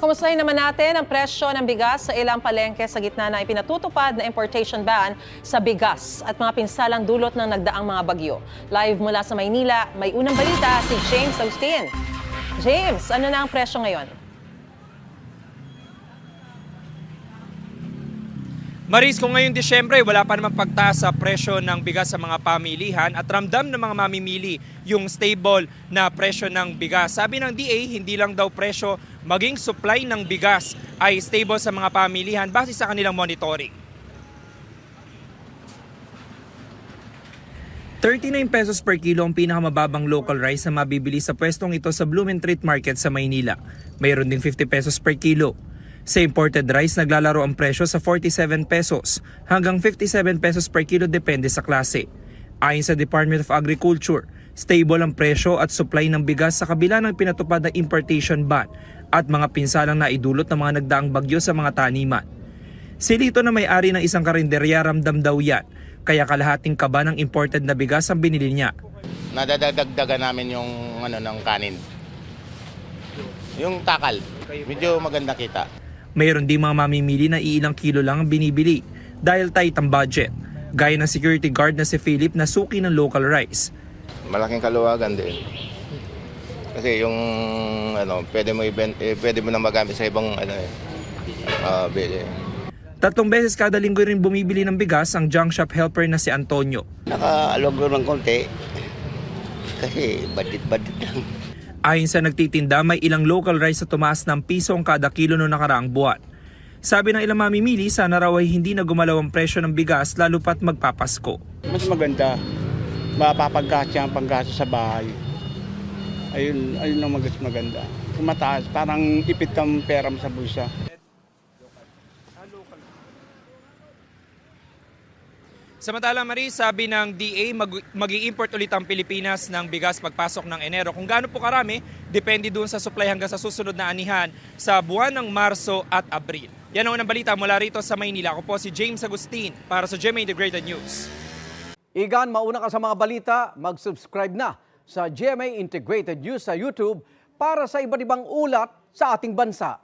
Kumustahin naman natin ang presyo ng bigas sa ilang palengke sa gitna ng ipinatutupad na importation ban sa bigas at mga pinsalang dulot ng nagdaang mga bagyo. Live mula sa Maynila, may unang balita si James Agustin. James, ano na ang presyo ngayon? Maris, kung ngayong Disyembre wala pa namang pagtaas sa presyo ng bigas sa mga pamilihan at ramdam ng mga mamimili yung stable na presyo ng bigas. Sabi ng DA, hindi lang daw presyo, maging supply ng bigas ay stable sa mga pamilihan base sa kanilang monitoring. 39 pesos per kilo ang pinakamababang local rice na mabibili sa pwestong ito sa Blumentritt Market sa Maynila. Mayroon ding 50 pesos per kilo. Sa imported rice, naglalaro ang presyo sa 47 pesos hanggang 57 pesos per kilo depende sa klase. Ayon sa Department of Agriculture, stable ang presyo at supply ng bigas sa kabila ng pinatupad na importation ban at mga pinsalang naidulot ng mga nagdaang bagyo sa mga taniman. Si Lito na may-ari ng isang karinderya ramdam daw yan, kaya kalahating kaba ng imported na bigas ang binili niya. Nadadagdagan namin yung ng kanin. Yung takal, medyo maganda kita. Mayroon din mga mamimili na iilang kilo lang ang binibili dahil tight ang budget. Gaya ng security guard na si Philip na suki ng local rice. Malaking kaluwagan din. Kasi yung pwede mo na magamit sa ibang bili. 3 beses kada linggo rin bumibili ng bigas ang junk shop helper na si Antonio. Nakaalog ng konti kasi badit-badit lang. Ayon sa nagtitinda, may ilang local rice na tumaas ng piso ang kada kilo noong nakaraang buwan. Sabi ng ilang mamimili, sana raw ay hindi na gumalaw ang presyo ng bigas lalo pat magpapasko. Mas maganda, mapapagkasya ang panggasto sa bahay. Ayun ang maganda. Kung mataas, parang ipit kang pera mo sa bulsa. Samantala, Maris, sabi ng DA, mag-i-import ulit ang Pilipinas ng bigas pagpasok ng Enero. Kung gaano po karami, depende doon sa supply hanggang sa susunod na anihan sa buwan ng Marso at Abril. Yan ang unang balita mula rito sa Maynila. Ako po si James Agustin para sa GMA Integrated News. Igan, mauna ka sa mga balita, mag-subscribe na sa GMA Integrated News sa YouTube para sa iba't ibang ulat sa ating bansa.